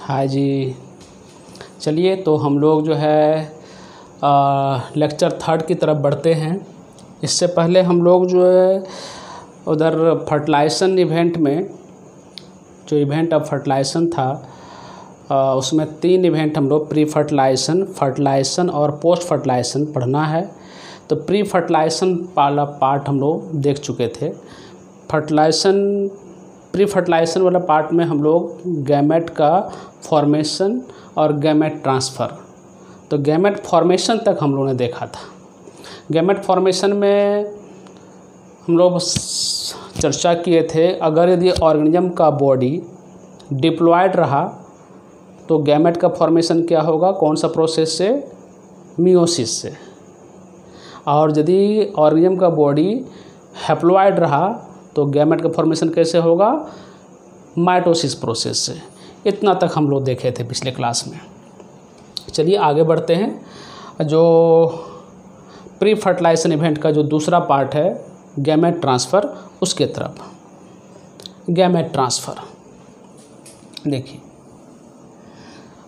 हाँ जी, चलिए तो हम लोग जो है लेक्चर 3 की तरफ बढ़ते हैं। इससे पहले हम लोग जो है उधर फर्टिलाइजेशन इवेंट में, जो इवेंट ऑफ फर्टिलाइजेशन था उसमें 3 इवेंट हम लोग प्री फर्टिलाइजेशन, फर्टिलाइजेशन और पोस्ट फर्टिलाइजेशन पढ़ना है। तो प्री फर्टिलाइजेशन वाला पार्ट हम लोग देख चुके थे। प्री फर्टिलाइजेशन वाला पार्ट में हम लोग गैमेट का फॉर्मेशन और गैमेट ट्रांसफ़र, तो गैमेट फॉर्मेशन तक हम लोगों ने देखा था। गैमेट फॉर्मेशन में हम लोग चर्चा किए थे, अगर यदि ऑर्गेनिज्म का बॉडी डिप्लॉयड रहा तो गैमेट का फॉर्मेशन क्या होगा, कौन सा प्रोसेस से, मियोसिस से। और यदि ऑर्गेनिज्म का बॉडी हैप्लॉयड रहा तो गैमेट का फॉर्मेशन कैसे होगा, माइटोसिस प्रोसेस से। इतना तक हम लोग देखे थे पिछले क्लास में। चलिए आगे बढ़ते हैं। जो प्री फर्टिलाइजेशन इवेंट का जो दूसरा पार्ट है गैमेट ट्रांसफ़र, उसके तरफ। गैमेट ट्रांसफ़र देखिए,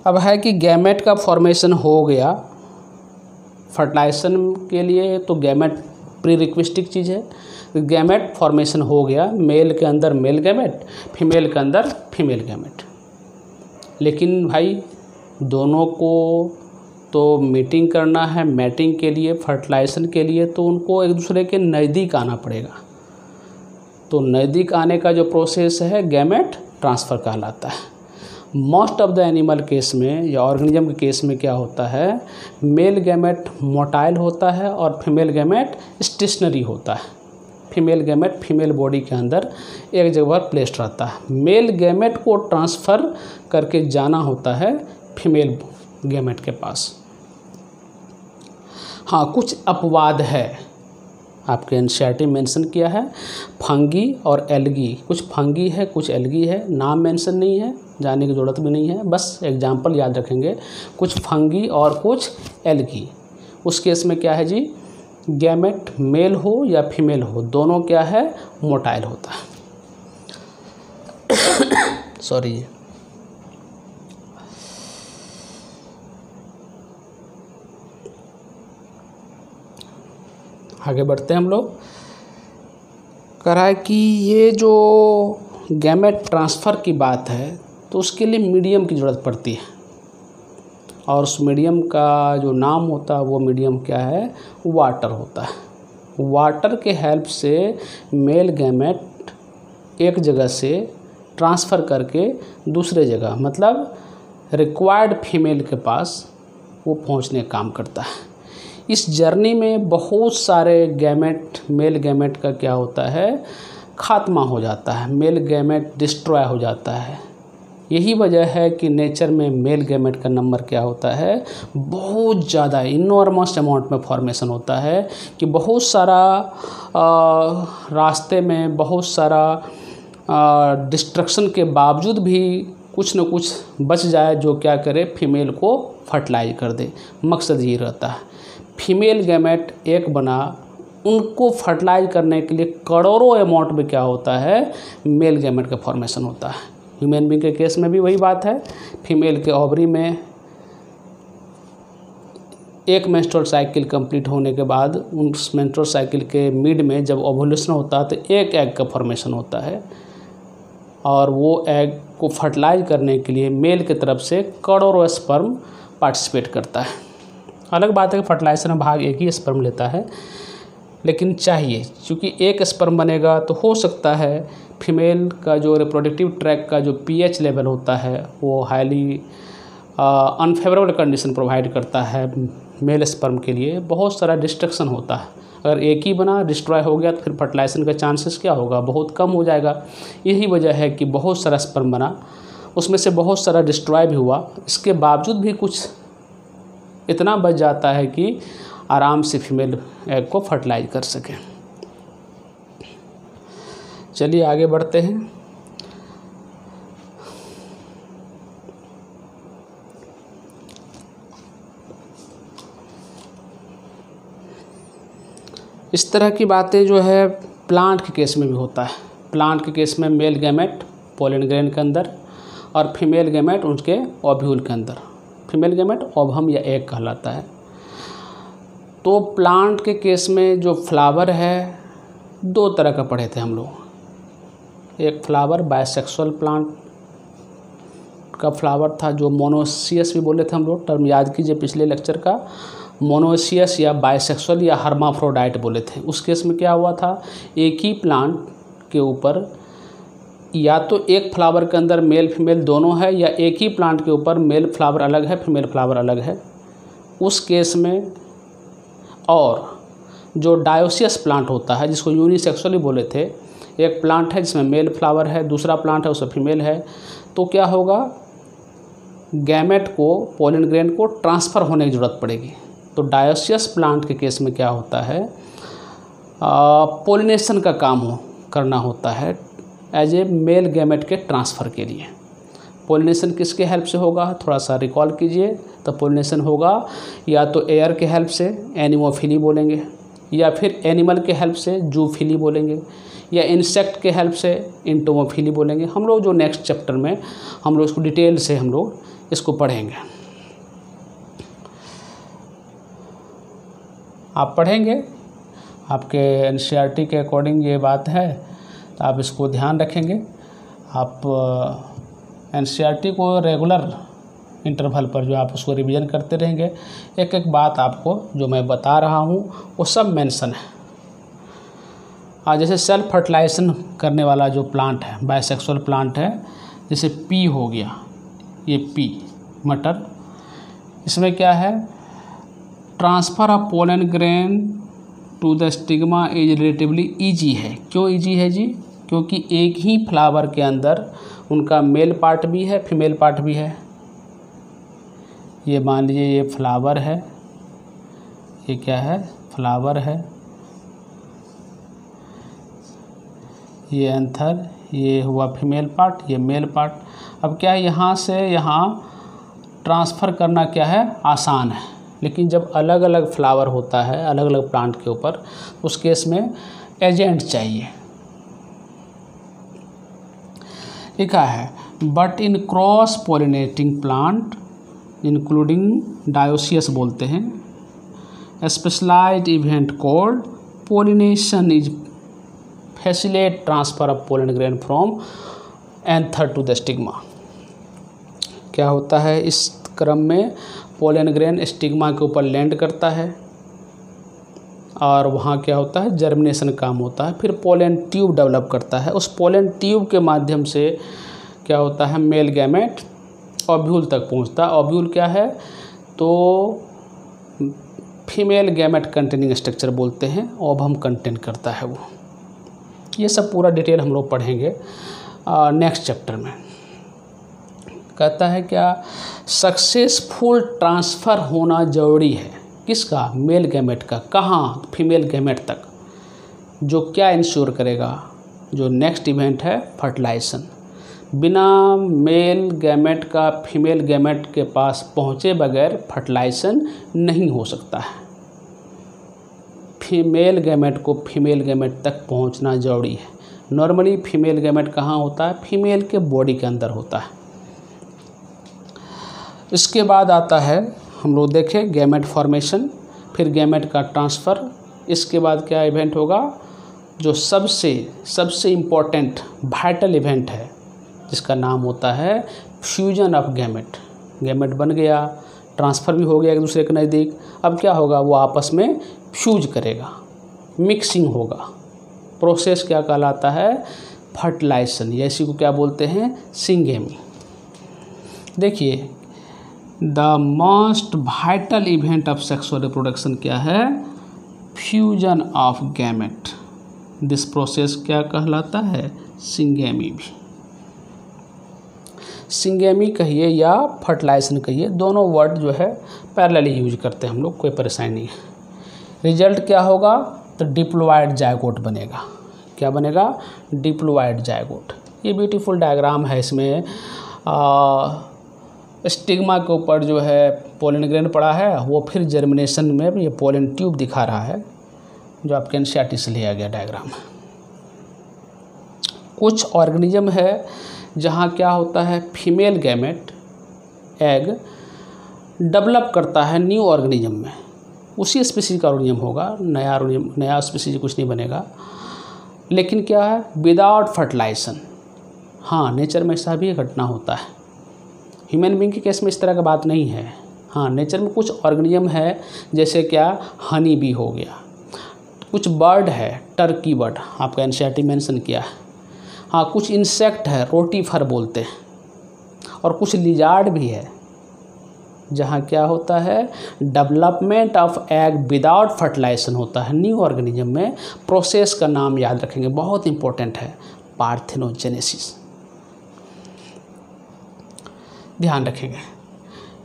अब है कि गैमेट का फॉर्मेशन हो गया फर्टिलाइजेशन के लिए, तो गैमेट प्री रिक्वेस्टिक चीज़ है। गैमेट फॉर्मेशन हो गया, मेल के अंदर मेल गैमेट, फीमेल के अंदर फीमेल गैमेट। लेकिन भाई दोनों को तो मीटिंग करना है मैटिंग के लिए, फर्टिलाइजेशन के लिए, तो उनको एक दूसरे के नज़दीक आना पड़ेगा। तो नज़दीक आने का जो प्रोसेस है गैमेट ट्रांसफ़र कहलाता है। Most of the animal case में या ऑर्गेनिज्म के केस में क्या होता है, मेल गैमेट मोटाइल होता है और फीमेल गैमेट स्टेशनरी होता है। फीमेल गैमेट फीमेल बॉडी के अंदर एक जगह पर प्लेस्ड रहता है। मेल गैमेट को ट्रांसफ़र करके जाना होता है फीमेल गैमेट के पास। हाँ, कुछ अपवाद है, आपके एनसीईआरटी मेंशन किया है, फंगी और एल्गी। कुछ फंगी है, कुछ एल्गी है, नाम मेंशन नहीं है, जानने की ज़रूरत भी नहीं है, बस एग्जाम्पल याद रखेंगे। कुछ फंगी और कुछ एल्गी। उस केस में क्या है जी, गैमेट मेल हो या फीमेल हो, दोनों क्या है, मोटाइल होता है। सॉरी। आगे बढ़ते हैं हम लोग। कह रहा है कि ये जो गैमेट ट्रांसफ़र की बात है तो उसके लिए मीडियम की ज़रूरत पड़ती है, और उस मीडियम का जो नाम होता है वो मीडियम क्या है, वाटर होता है। वाटर के हेल्प से मेल गैमेट एक जगह से ट्रांसफ़र करके दूसरे जगह, मतलब रिक्वायर्ड फीमेल के पास वो पहुंचने का काम करता है। इस जर्नी में बहुत सारे गैमेट, मेल गैमेट का क्या होता है, खात्मा हो जाता है, मेल गैमेट डिस्ट्रॉय हो जाता है। यही वजह है कि नेचर में मेल गैमेट का नंबर क्या होता है, बहुत ज़्यादा, इनॉर्मस अमाउंट में फॉर्मेशन होता है, कि बहुत सारा रास्ते में बहुत सारा डिस्ट्रक्शन के बावजूद भी कुछ न कुछ बच जाए जो क्या करे, फीमेल को फर्टिलाइज कर दे। मकसद ये रहता है। फीमेल गैमेट एक बना, उनको फर्टिलाइज करने के लिए करोड़ों अमाउंट में क्या होता है, मेल गैमेट का फॉर्मेशन होता है। ह्यूमन बीइंग के केस में भी वही बात है। फीमेल के ओवरी में एक मेंस्ट्रुअल साइकिल कंप्लीट होने के बाद उस मेंस्ट्रुअल साइकिल के मिड में जब ओव्यूलेशन होता है तो एक एग का फॉर्मेशन होता है, और वो एग को फर्टिलाइज करने के लिए मेल की तरफ से करोड़ों स्पर्म पार्टिसिपेट करता है। अलग बात है कि फर्टिलाइजेशन में भाग एक ही स्पर्म लेता है, लेकिन चाहिए, क्योंकि एक स्पर्म बनेगा तो हो सकता है फीमेल का जो रिप्रोडक्टिव ट्रैक का जो पीएच लेवल होता है वो हाईली अनफेवरेबल कंडीशन प्रोवाइड करता है मेल स्पर्म के लिए। बहुत सारा डिस्ट्रक्शन होता है। अगर एक ही बना डिस्ट्रॉय हो गया तो फिर फर्टिलाइजेशन का चांसेस क्या होगा, बहुत कम हो जाएगा। यही वजह है कि बहुत सारा स्पर्म बना, उसमें से बहुत सारा डिस्ट्रॉय भी हुआ, इसके बावजूद भी कुछ इतना बच जाता है कि आराम से फीमेल एग को फर्टिलाइज कर सके। चलिए आगे बढ़ते हैं। इस तरह की बातें जो है प्लांट के केस में भी होता है। प्लांट के केस में मेल गैमेट पोलन ग्रेन के अंदर और फीमेल गैमेट उसके ओव्यूल के अंदर। फीमेल गैमेट ओवम या एग कहलाता है। तो प्लांट के केस में जो फ्लावर है 2 तरह का पढ़े थे हम लोग। एक फ्लावर बाइसेक्सुअल प्लांट का फ्लावर था जो मोनोसियस भी बोले थे हम लोग, टर्म याद कीजिए पिछले लेक्चर का। मोनोसियस या बाइसेक्सुअल या हर्माफ्रोडाइट बोले थे। उस केस में क्या हुआ था, एक ही प्लांट के ऊपर या तो एक फ्लावर के अंदर मेल फीमेल दोनों है, या एक ही प्लांट के ऊपर मेल फ्लावर अलग है फीमेल फ्लावर अलग है उस केस में। और जो डायोसियस प्लांट होता है जिसको यूनिसेक्सुअली बोले थे, एक प्लांट है जिसमें मेल फ्लावर है, दूसरा प्लांट है उसमें फीमेल है, तो क्या होगा, गैमेट को पोलन ग्रेन को ट्रांसफ़र होने की ज़रूरत पड़ेगी। तो डायोसियस प्लांट के केस में क्या होता है, पोलिनेशन का काम करना होता है एज ए मेल गैमेट के ट्रांसफ़र के लिए। पोलिनेशन किसके हेल्प से होगा, थोड़ा सा रिकॉल कीजिए। तो पोलिनेशन होगा या तो एयर के हेल्प से, एनिमोफिली बोलेंगे, या फिर एनिमल के हेल्प से, जूफिली बोलेंगे, या इंसेक्ट के हेल्प से, इंटोमोफिली बोलेंगे। हम लोग जो नेक्स्ट चैप्टर में हम लोग इसको डिटेल से हम लोग इसको पढ़ेंगे। आप पढ़ेंगे, आपके एनसीईआरटी के अकॉर्डिंग ये बात है, तो आप इसको ध्यान रखेंगे। आप एनसीईआरटी को रेगुलर इंटरवल पर जो आप उसको रिवीजन करते रहेंगे, एक एक बात आपको जो मैं बता रहा हूँ वो सब मेंशन है। आज जैसे सेल्फ फर्टिलाइजेशन करने वाला जो प्लांट है, बाइसेक्सुअल प्लांट है, जैसे पी हो गया, ये पी मटर, इसमें क्या है, transfer of pollen grain to the stigma is relatively easy है। क्यों ईजी है जी, क्योंकि एक ही फ्लावर के अंदर उनका मेल पार्ट भी है फीमेल पार्ट भी है। ये मान लीजिए ये फ्लावर है, ये क्या है, फ्लावर है, ये एंथर, ये हुआ फीमेल पार्ट, ये मेल पार्ट। अब क्या है, यहाँ से यहाँ ट्रांसफ़र करना क्या है, आसान है। लेकिन जब अलग अलग फ्लावर होता है अलग अलग प्लांट के ऊपर, उस केस में एजेंट चाहिए। लिखा है, but in cross pollinating plant including dioecious बोलते हैं, specialised event called pollination is facilitate transfer of pollen grain from anther to the stigma. क्या होता है, इस क्रम में पोलन ग्रेन स्टिग्मा के ऊपर लैंड करता है और वहाँ क्या होता है, जर्मिनेशन काम होता है। फिर पोलन ट्यूब डेवलप करता है, उस पोलन ट्यूब के माध्यम से क्या होता है, मेल गैमेट ओव्यूल तक पहुँचता है। ओव्यूल क्या है, तो फीमेल गैमेट कंटेनिंग स्ट्रक्चर बोलते हैं, ओवम कंटेन करता है वो। ये सब पूरा डिटेल हम लोग पढ़ेंगे नेक्स्ट चैप्टर में। कहता है क्या, सक्सेसफुल ट्रांसफ़र होना ज़रूरी है, किसका, मेल गैमेट का। कहाँ, फीमेल गैमेट तक। जो क्या इंश्योर करेगा, जो नेक्स्ट इवेंट है फर्टिलाइजेशन। बिना मेल गैमेट का फीमेल गैमेट के पास पहुँचे बगैर फर्टिलाइजेशन नहीं हो सकता है। फीमेल गैमेट को फीमेल गैमेट तक पहुँचना ज़रूरी है। नॉर्मली फीमेल गैमेट कहाँ होता है, फीमेल के बॉडी के अंदर होता है। इसके बाद आता है, हम लोग देखें गैमेट फॉर्मेशन, फिर गैमेट का ट्रांसफ़र। इसके बाद क्या इवेंट होगा, जो सबसे इम्पोर्टेंट वाइटल इवेंट है, जिसका नाम होता है फ्यूजन ऑफ गैमेट। गैमेट बन गया, ट्रांसफ़र भी हो गया एक दूसरे के नज़दीक। अब क्या होगा, वो आपस में फ्यूज करेगा, मिक्सिंग होगा। प्रोसेस क्या कहलाता है, फर्टिलाइजेशन, या इसी को क्या बोलते हैं, सिंगेमी। देखिए, the most vital event of sexual reproduction क्या है, fusion of gamete. This process क्या कहलाता है, सिंगेमी भी। सिंगेमी कहिए या फर्टिलाइजेशन कहिए, दोनों वर्ड जो है पैरेलली यूज करते हैं हम लोग, कोई परेशानी नहीं है। रिजल्ट क्या होगा, तो डिप्लॉयड जायगोट बनेगा। क्या बनेगा, डिप्लॉयड जायगोट। ये ब्यूटीफुल डायग्राम है, इसमें स्टिग्मा के ऊपर जो है पोलन ग्रेन पड़ा है, वो फिर जर्मिनेशन में ये पोलन ट्यूब दिखा रहा है, जो आपके एनसीईआरटी से लिया गया डायग्राम है। कुछ ऑर्गेनिज्म है जहाँ क्या होता है फीमेल गैमेट एग डेवलप करता है न्यू ऑर्गेनिज्म में, उसी स्पीसीज का ऑर्गेनिज्म होगा, नया स्पीसीज कुछ नहीं बनेगा, लेकिन क्या है विदाउट फर्टिलाइजेशन। हाँ, नेचर में ऐसा भी घटना होता है, ह्यूमन बीइंग के केस में इस तरह का बात नहीं है। हाँ, नेचर में कुछ ऑर्गेनिज्म है, जैसे क्या हनी बी हो गया, कुछ बर्ड है टर्की बर्ड, आपका एनसीईआरटी मेंशन किया है। हाँ, कुछ इंसेक्ट है रोटीफर बोलते हैं, और कुछ लिजार्ड भी है, जहाँ क्या होता है development of egg without fertilisation होता है न्यू ऑर्गेनिज्म में। प्रोसेस का नाम याद रखेंगे, बहुत इंपॉर्टेंट है, पार्थेनोजेनेसिस। ध्यान रखेंगे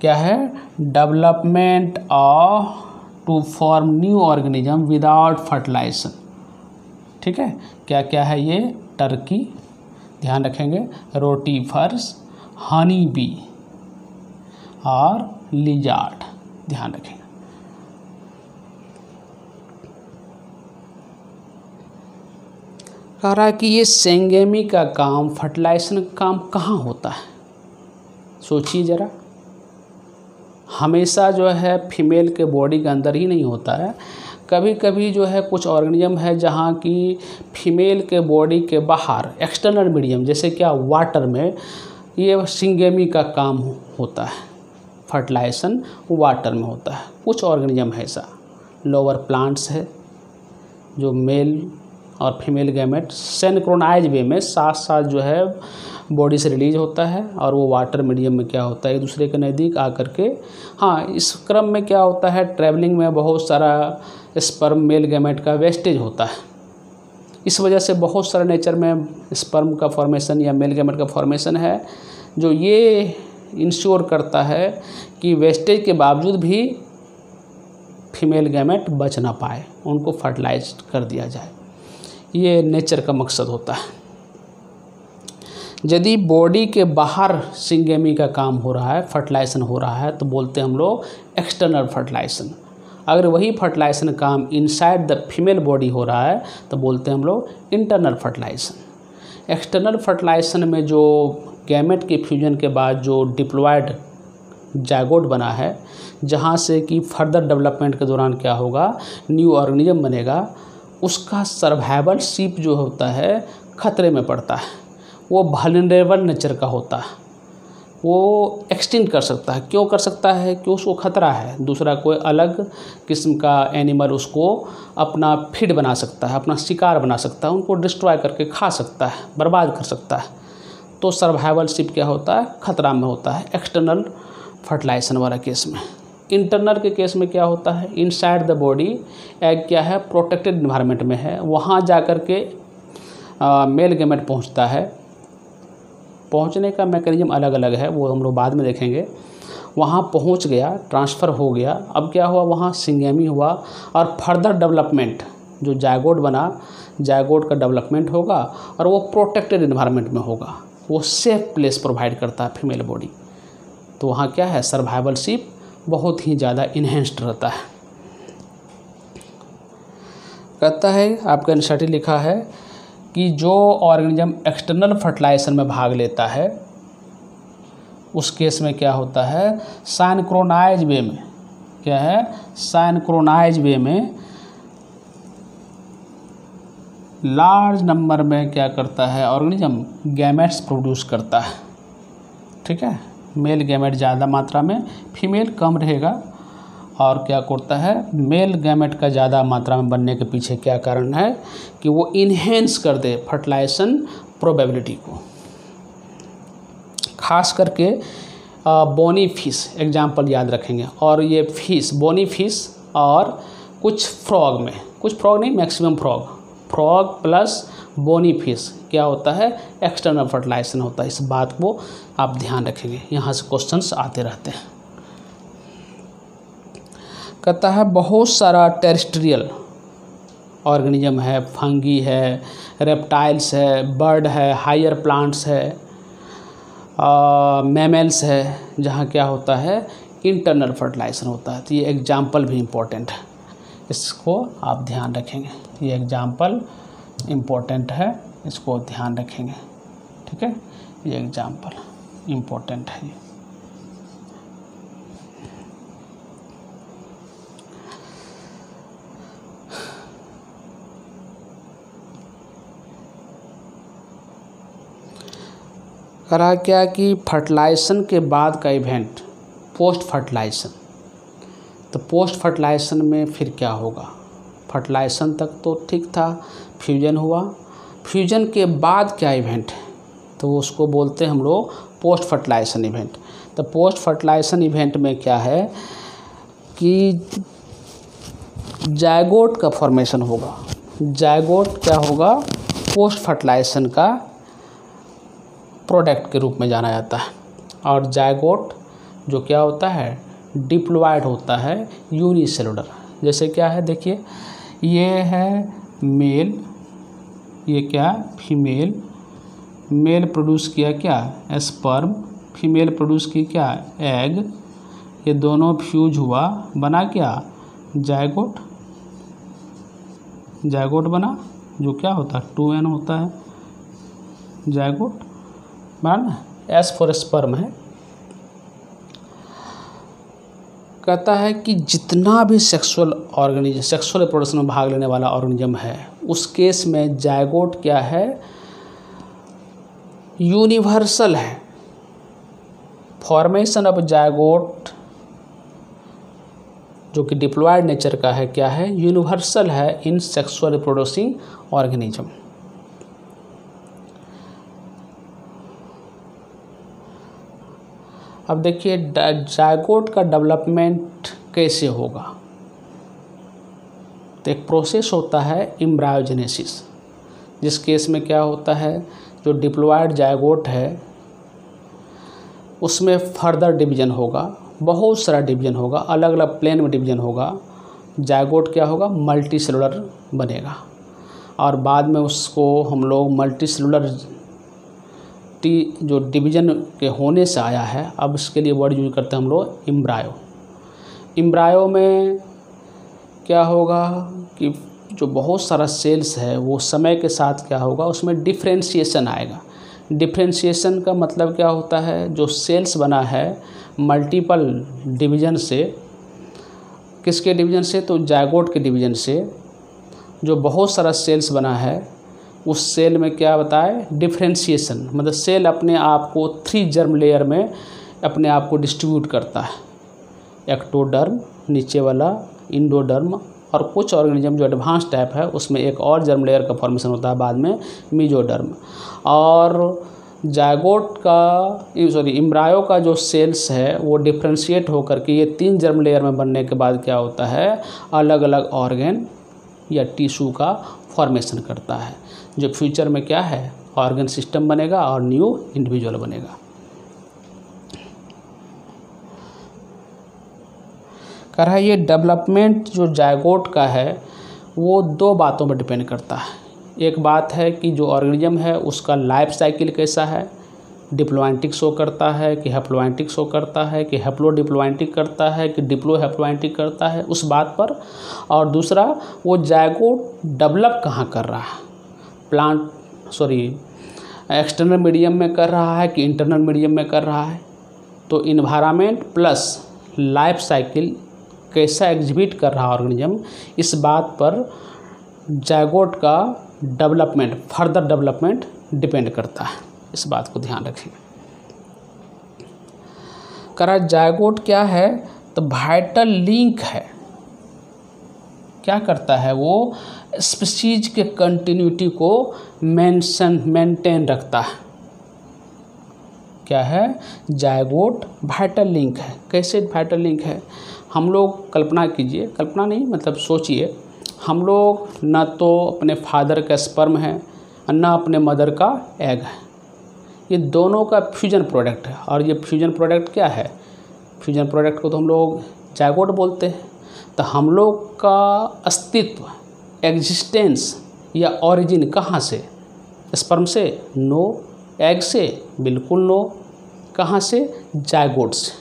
क्या है development of to form new organism without fertilisation. ठीक है, क्या क्या है ये टर्की, ध्यान रखेंगे, रोटीफर्स, हनी बी और लिजार्ड, ध्यान रखेंगे। कह रहा है कि ये सिंगेमी का काम, फर्टिलाइजेशन का काम कहाँ होता है? सोचिए ज़रा, हमेशा जो है फीमेल के बॉडी के अंदर ही नहीं होता है, कभी कभी जो है कुछ ऑर्गेनिज्म है जहाँ की फीमेल के बॉडी के बाहर एक्सटर्नल मीडियम, जैसे क्या वाटर में, ये सिंगेमी का काम होता है, फर्टिलाइजेशन वाटर में होता है। कुछ ऑर्गेनिज्म है ऐसा, लोअर प्लांट्स है जो मेल और फीमेल गैमेट सिंक्रोनाइज वे में साथ साथ जो है बॉडी से रिलीज होता है, और वो वाटर मीडियम में क्या होता है एक दूसरे के नज़दीक आकर के, हाँ, इस क्रम में क्या होता है ट्रैवलिंग में बहुत सारा स्पर्म मेल गैमेट का वेस्टेज होता है। इस वजह से बहुत सारा नेचर में स्पर्म का फॉर्मेशन या मेल गैमेट का फॉर्मेशन है, जो ये इंश्योर करता है कि वेस्टेज के बावजूद भी फीमेल गैमेट बच ना पाए, उनको फर्टिलाइज कर दिया जाए। ये नेचर का मकसद होता है। यदि बॉडी के बाहर सिंगेमी का काम हो रहा है, फर्टिलाइजेशन हो रहा है, तो बोलते हैं हम लोग एक्सटर्नल फर्टिलाइजेशन। अगर वही फर्टिलाइजेशन काम इनसाइड द फीमेल बॉडी हो रहा है तो बोलते हैं हम लोग इंटरनल फर्टिलाइजेशन। एक्सटर्नल फर्टिलाइजेशन में जो गैमेट के फ्यूजन के बाद जो डिप्लॉयड जायगोट बना है, जहाँ से कि फर्दर डेवलपमेंट के दौरान क्या होगा न्यू ऑर्गेनिज्म बनेगा, उसका सर्वाइवल शिप जो होता है खतरे में पड़ता है। वो वल्नरेबल नेचर का होता है, वो एक्सटिंक्ट कर सकता है। क्यों कर सकता है? क्यों उसको खतरा है, दूसरा कोई अलग किस्म का एनिमल उसको अपना फीड बना सकता है, अपना शिकार बना सकता है, उनको डिस्ट्रॉय करके खा सकता है, बर्बाद कर सकता है। तो सर्वाइवल शिप क्या होता है खतरा में होता है एक्सटर्नल फर्टिलाइजेशन वाला केस में। इंटरनल के केस में क्या होता है इनसाइड द बॉडी एग क्या है प्रोटेक्टेड इन्वायरमेंट में है, वहाँ जाकर के मेल गैमेट पहुँचता है। पहुँचने का मैकेनिज्म अलग अलग है, वो हम लोग बाद में देखेंगे। वहाँ पहुँच गया, ट्रांसफ़र हो गया, अब क्या हुआ वहाँ सिंगेमी हुआ, और फर्दर डेवलपमेंट जो जायगोट बना, जायगोट का डेवलपमेंट होगा और वो प्रोटेक्टेड इन्वायरमेंट में होगा, वो सेफ प्लेस प्रोवाइड करता है फीमेल बॉडी। तो वहाँ क्या है सर्वाइवल शिप बहुत ही ज़्यादा इन्हेंस्ड रहता है। कहता है आपका एनसीईआरटी लिखा है कि जो ऑर्गेनिज्म एक्सटर्नल फर्टिलाइजेशन में भाग लेता है उस केस में क्या होता है सिंक्रोनाइज वे में, क्या है सिंक्रोनाइज वे में लार्ज नंबर में क्या करता है ऑर्गेनिज्म गैमेट्स प्रोड्यूस करता है। ठीक है, मेल गैमेट ज़्यादा मात्रा में, फीमेल कम रहेगा। और क्या करता है मेल गैमेट का ज़्यादा मात्रा में बनने के पीछे क्या कारण है कि वो इन्हेंस कर दे फर्टिलाइजेशन प्रोबेबिलिटी को। खास करके बोनी फिश एग्जाम्पल याद रखेंगे, और ये फिश बोनी फिश और कुछ फ्रॉग में, कुछ फ्रॉग नहीं maximum frog plus bony fish क्या होता है एक्सटर्नल फर्टिलाइजेशन होता है। इस बात को आप ध्यान रखेंगे, यहाँ से क्वेश्चंस आते रहते हैं। कहता है बहुत सारा टेरेस्ट्रियल ऑर्गेनिज्म है, फंगी है, रेप्टाइल्स है, बर्ड है, हायर प्लांट्स है, मैमल्स है, जहाँ क्या होता है इंटरनल फर्टिलाइजेशन होता है। तो ये एग्जाम्पल भी इम्पोर्टेंट है, इसको आप ध्यान रखेंगे। ये एग्जाम्पल इम्पोर्टेंट है, इसको ध्यान रखेंगे। ठीक है, ये एग्जाम्पल इम्पोर्टेंट है ये। करा क्या कि फर्टिलाइजेशन के बाद का इवेंट पोस्ट फर्टिलाइजेशन। तो पोस्ट फर्टिलाइजेशन में फिर क्या होगा, फर्टिलाइजेशन तक तो ठीक था, फ्यूजन हुआ, फ्यूजन के बाद क्या इवेंट है, तो उसको बोलते हैं हम लोग पोस्ट फर्टिलाइजेशन इवेंट। तो पोस्ट फर्टिलाइजेशन इवेंट में क्या है कि जायगोट का फॉर्मेशन होगा। जायगोट क्या होगा, पोस्ट फर्टिलाइजेशन का प्रोडक्ट के रूप में जाना जाता है। और जायगोट जो क्या होता है, डिप्लॉयड होता है यूनिसेलुलर। जैसे क्या है देखिए, ये है मेल, ये क्या फीमेल, मेल प्रोड्यूस किया क्या स्पर्म, फीमेल प्रोड्यूस की क्या एग, ये दोनों फ्यूज हुआ, बना क्या जायगोट। जायगोट बना, जो क्या होता है 2n होता है जायगोट, बना ना, एस फॉर स्पर्म है। कहता है कि जितना भी सेक्सुअल रिप्रोडक्शन में भाग लेने वाला ऑर्गेनिज्म है, उस केस में जायगोट क्या है, यूनिवर्सल है। फॉर्मेशन ऑफ जायगोट जो कि डिप्लॉयड नेचर का है, क्या है, यूनिवर्सल है इन सेक्सुअल रिप्रोड्यूसिंग ऑर्गेनिज्म। अब देखिए जायगोट का डेवलपमेंट कैसे होगा। तो एक प्रोसेस होता है एम्ब्रायोजेनेसिस, जिस केस में क्या होता है, जो डिप्लॉयड जायगोट है उसमें फर्दर डिवीजन होगा, बहुत सारा डिवीजन होगा, अलग अलग प्लेन में डिवीजन होगा। जायगोट क्या होगा, मल्टी सेलुलर बनेगा, और बाद में उसको हम लोग मल्टी सेलुलर जो डिवीजन के होने से आया है, अब इसके लिए वर्ड यूज करते हैं हम लोग एम्ब्रायो। एम्ब्रायो में क्या होगा कि जो बहुत सारा सेल्स है वो समय के साथ क्या होगा, उसमें डिफ्रेंशिएशन आएगा। डिफ्रेंशिएशन का मतलब क्या होता है, जो सेल्स बना है मल्टीपल डिवीजन से, किसके डिवीजन से, तो जायगोट के डिवीजन से, जो बहुत सारा सेल्स बना है उस सेल में क्या बताए, डिफ्रेंशिएशन, मतलब सेल अपने आप को 3 जर्म लेयर में अपने आप को डिस्ट्रीब्यूट करता है। एक्टोडर्म नीचे वाला, इंडोडर्म, और कुछ ऑर्गेनिज्म जो एडवांस टाइप है उसमें एक और जर्म लेयर का फॉर्मेशन होता है बाद में, मेसोडर्म। और जायगोट का एम्ब्रायो का जो सेल्स है वो डिफ्रेंशिएट होकर के ये 3 जर्म लेयर में बनने के बाद क्या होता है, अलग अलग ऑर्गन या टिश्यू का फॉर्मेशन करता है, जो फ्यूचर में क्या है, ऑर्गन सिस्टम बनेगा और न्यू इंडिविजुअल बनेगा। कह रहा है ये डेवलपमेंट जो जायगोट का है वो 2 बातों पर डिपेंड करता है। एक बात है कि जो ऑर्गेनिज्म है उसका लाइफ साइकिल कैसा है, डिप्लॉयंटिक शो करता है कि हैप्लॉयंटिक शो करता है कि हैप्लोडिप्लॉयंटिक करता है कि डिप्लोहैप्लॉयंटिक करता है, उस बात पर। और दूसरा, वो जायगोट डेवलप कहाँ कर रहा है, एक्सटर्नल मीडियम में कर रहा है कि इंटरनल मीडियम में कर रहा है। तो इन्वायरमेंट प्लस लाइफ साइकिल कैसा एग्जिबिट कर रहा है ऑर्गेनिज्म, इस बात पर जायगोट का डेवलपमेंट, फर्दर डेवलपमेंट डिपेंड करता है। इस बात को ध्यान रखिए। करा जायगोट क्या है, तो वाइटल लिंक है, क्या करता है, वो स्पीशीज के कंटिन्यूटी को मेंटेन रखता है। क्या है, जायगोट वाइटल लिंक है। कैसे वाइटल लिंक है, हम लोग कल्पना कीजिए, कल्पना नहीं मतलब सोचिए, हम लोग न तो अपने फादर का स्पर्म है और न अपने मदर का एग है, ये दोनों का फ्यूजन प्रोडक्ट है। और ये फ्यूजन प्रोडक्ट क्या है, फ्यूजन प्रोडक्ट को तो हम लोग जायगोट बोलते हैं। तो हम लोग का अस्तित्व, एग्जिस्टेंस या ओरिजिन कहाँ से, स्पर्म से? नो। एग से? बिल्कुल नो। कहाँ से? जायगोट से,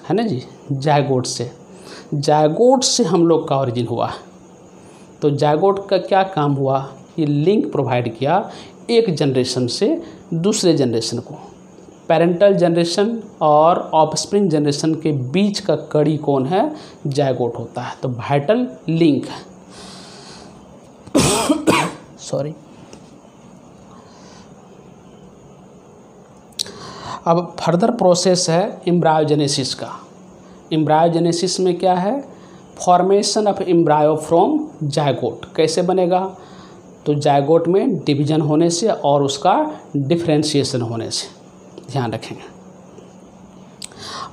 है ना जी, जायगोट से। जायगोट से हम लोग का ओरिजिन हुआ। तो जायगोट का क्या काम हुआ ये लिंक प्रोवाइड किया एक जनरेशन से दूसरे जनरेशन को। पेरेंटल जनरेशन और ऑफस्प्रिंग जनरेशन के बीच का कड़ी कौन है? जायगोट होता है। तो वाइटल लिंक है। सॉरी। अब फर्दर प्रोसेस है एम्ब्रायोजेनेसिस का। एम्ब्रायोजेनेसिस में क्या है? Formation of embryo from zygote. कैसे बनेगा? तो जायगोट में डिवीजन होने से और उसका डिफरेंशिएशन होने से, ध्यान रखेंगे।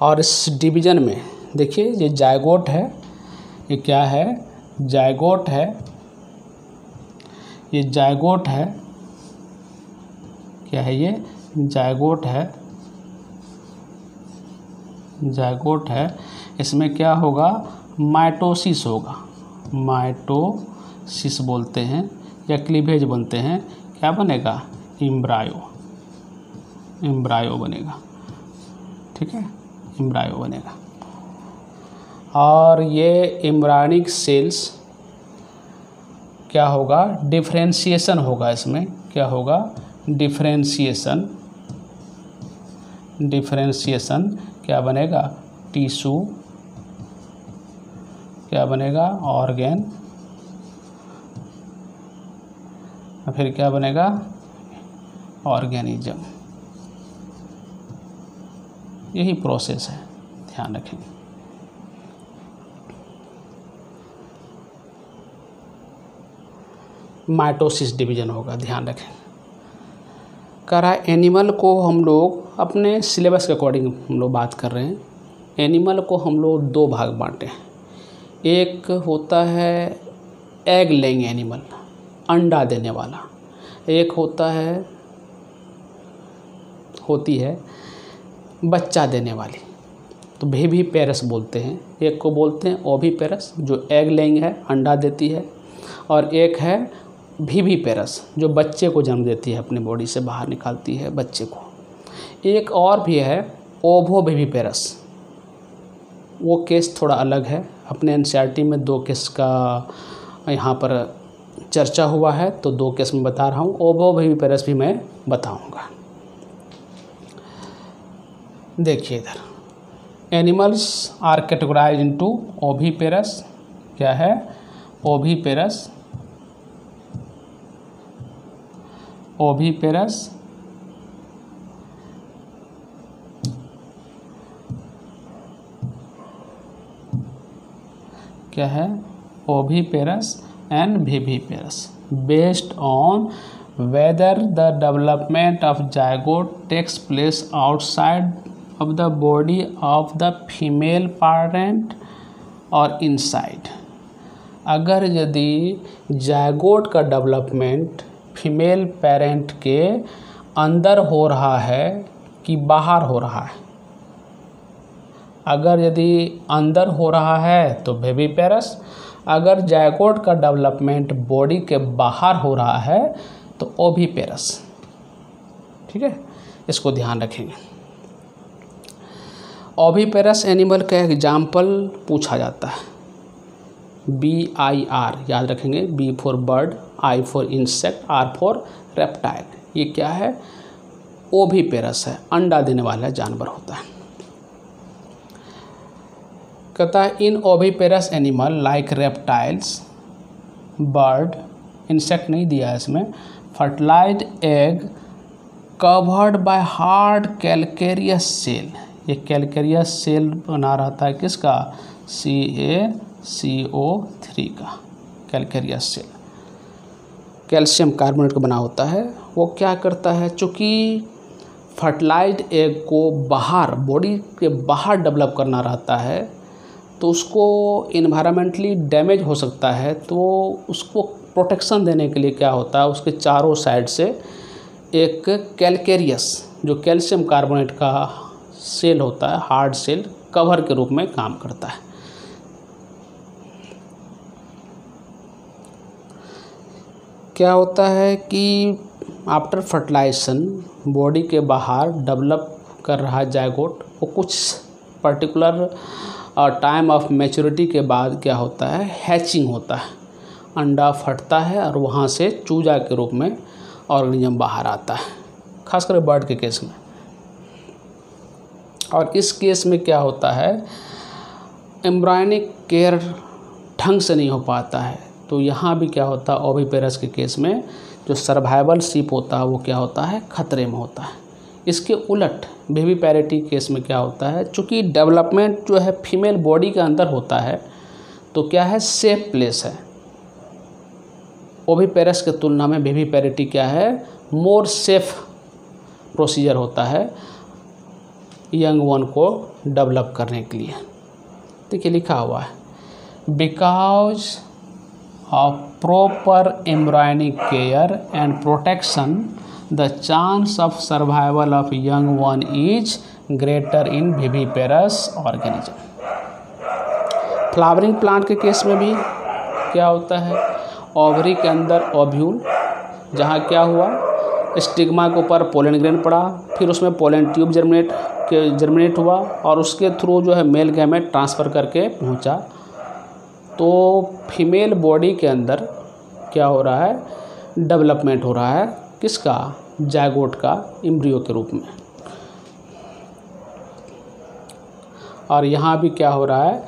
और इस डिवीजन में देखिए ये जायगोट है, ये क्या है? जायगोट है, ये जायगोट है, क्या है ये? जायगोट है, जायगोट है। इसमें क्या होगा? माइटोसिस होगा, माइटोसिस बोलते हैं या क्लीवेज बनते हैं। क्या बनेगा? एम्ब्रायो, एम्ब्रायो बनेगा, ठीक है, एम्ब्रायो बनेगा। और ये एम्ब्रायनिक सेल्स क्या होगा? डिफरेंशिएशन होगा। इसमें क्या होगा? डिफरेंशिएशन, डिफरेंशिएशन क्या बनेगा? टिश्यू, क्या बनेगा? ऑर्गेन, फिर क्या बनेगा? ऑर्गेनिज्म। यही प्रोसेस है, ध्यान रखेंगे। माइटोसिस डिवीजन होगा, ध्यान रखें। कह रहा है एनिमल को हम लोग अपने सिलेबस के अकॉर्डिंग हम लोग बात कर रहे हैं। एनिमल को हम लोग दो भाग बांटे हैं। एक होता है एग लेइंग एनिमल, अंडा देने वाला। एक होती है बच्चा देने वाली, तो विविपेरस बोलते हैं। एक को बोलते हैं ओविपेरस जो एग लेइंग है, अंडा देती है। और एक है विविपेरस जो बच्चे को जन्म देती है, अपनी बॉडी से बाहर निकालती है बच्चे को। एक और भी है ओवोविविपेरस, वो केस थोड़ा अलग है। अपने एनसीईआरटी में 2 केस का यहाँ पर चर्चा हुआ है, तो 2 केस में बता रहा हूँ। ओवोविविपेरस भी मैं बताऊँगा। देखिए इधर animals are categorised into oviparous, क्या है? ओविपेरस, ओविपेरस, क्या है? Oviparous and viviparous based on whether the development of zygote takes place outside of the body of the female parent और इनसाइड। अगर यदि जायगोट का डेवलपमेंट फीमेल पेरेंट के अंदर हो रहा है कि बाहर हो रहा है, अगर यदि अंदर हो रहा है तो विविपेरस, अगर जायगोट का डेवलपमेंट बॉडी के बाहर हो रहा है तो ओविपेरस, ठीक है, इसको ध्यान रखेंगे। ओविपेरस एनिमल का एग्जाम्पल पूछा जाता है। BIR याद रखेंगे, B for bird, I for insect, R for reptile. ये क्या है? ओविपेरस है, अंडा देने वाला जानवर होता है। कहता है in oviparous animal like reptiles, bird, insect नहीं दिया है इसमें, fertilised egg covered by hard calcareous shell. ये कैल्केरियस सेल बना रहता है किसका? CaCO3 का कैल्केरियस सेल, कैल्शियम कार्बोनेट का बना होता है। वो क्या करता है? चूँकि फर्टिलाइज्ड एग को बाहर, बॉडी के बाहर डेवलप करना रहता है, तो उसको इन्वायरमेंटली डैमेज हो सकता है। तो उसको प्रोटेक्शन देने के लिए क्या होता है? उसके चारों साइड से एक कैल्केरियस जो कैल्शियम कार्बोनेट का सेल होता है, हार्ड सेल, कवर के रूप में काम करता है। क्या होता है कि आफ्टर फर्टिलाइजेशन बॉडी के बाहर डेवलप कर रहा जायगोट, वो कुछ पर्टिकुलर टाइम ऑफ मैच्योरिटी के बाद क्या होता है? हैचिंग होता है। अंडा फटता है और वहाँ से चूजा के रूप में ऑर्गेनिज्म बाहर आता है, खासकर बर्ड के केस में। और इस केस में क्या होता है, एम्ब्रायनिक केयर ढंग से नहीं हो पाता है, तो यहाँ भी क्या होता है, ओविपेरस के केस में जो सर्वाइवल शिप होता है वो क्या होता है, खतरे में होता है। इसके उलट विविपैरिटी केस में क्या होता है, चूँकि डेवलपमेंट जो है फीमेल बॉडी के अंदर होता है तो क्या है, सेफ प्लेस है। ओविपेरस के तुलना में विविपैरिटी क्या है, मोर सेफ प्रोसीजर होता है यंग वन को डेवलप करने के लिए। देखिए लिखा हुआ है, because of proper embryonic care and protection the chance of survival of young one is greater in viviparous organism. Flowering plant के केस में भी क्या होता है, ओवरी के अंदर ओव्यूल, जहाँ क्या हुआ, स्टिग्मा के ऊपर पोलन ग्रेन पड़ा, फिर उसमें पोलन ट्यूब जर्मिनेट हुआ और उसके थ्रू जो है मेल गैमेट ट्रांसफ़र करके पहुंचा। तो फीमेल बॉडी के अंदर क्या हो रहा है, डेवलपमेंट हो रहा है, किसका, जायगोट का एम्ब्रियो के रूप में। और यहाँ भी क्या हो रहा है,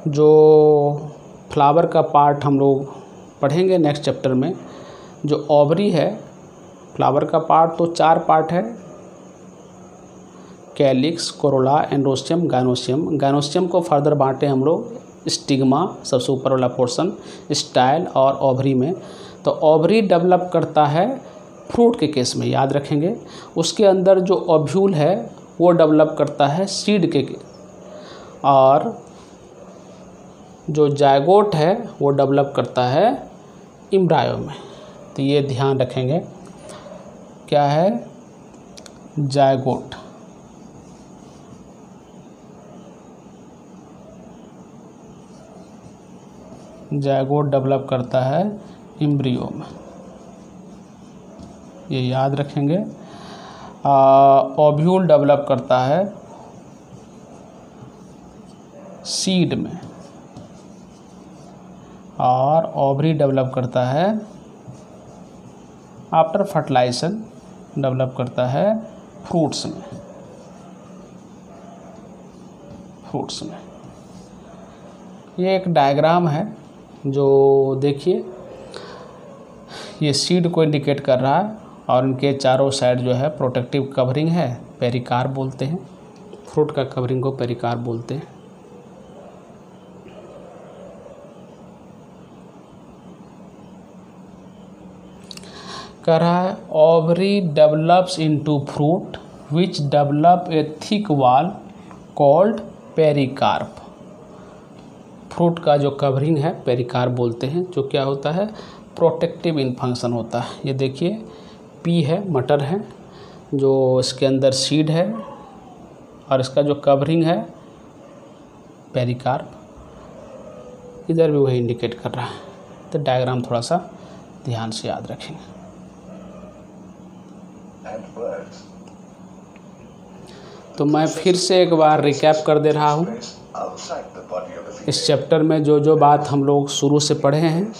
जो फ्लावर का पार्ट हम लोग पढ़ेंगे नेक्स्ट चैप्टर में, जो ओवरी है, फ्लावर का पार्ट तो 4 पार्ट है, कैलिक्स, कोरोला, एंड्रोस्टियम, गाइनोस्टियम। गाइनोस्टियम को फर्दर बांटे हम लोग स्टिग्मा, सबसे ऊपर वाला पोर्शन, स्टाइल और ओवरी में। तो ओवरी डेवलप करता है फ्रूट के केस में, याद रखेंगे। उसके अंदर जो ओव्यूल है वो डेवलप करता है सीड के, और जो जायगोट है वो डेवलप करता है एम्ब्रायो में। तो ये ध्यान रखेंगे, क्या है, जायगोट। जायगोट डेवलप करता है एम्ब्रियो में, ये याद रखेंगे। ओव्यूल डेवलप करता है सीड में, और ओवरी डेवलप करता है आफ्टर फर्टिलाइजेशन, डेवलप करता है फ्रूट्स में। ये एक डायग्राम है जो देखिए, ये सीड को इंडिकेट कर रहा है और इनके चारों साइड जो है प्रोटेक्टिव कवरिंग है, पेरिकार्प बोलते हैं। फ्रूट का कवरिंग को पेरिकार्प बोलते हैं। कह रहा है, ovary develops into fruit which develop a thick wall called pericarp. Fruit का जो कवरिंग है पेरिकार्प बोलते हैं, जो क्या होता है, प्रोटेक्टिव इन फंक्शन होता है। ये देखिए, पी है, मटर है, जो इसके अंदर सीड है, और इसका जो कवरिंग है पेरिकार्प, इधर भी वही इंडिकेट कर रहा है। तो डायग्राम थोड़ा सा ध्यान से याद रखेंगे। तो मैं फिर से एक बार रिकैप कर दे रहा हूँ। इस चैप्टर में जो जो बात हम लोग शुरू से पढ़े हैं,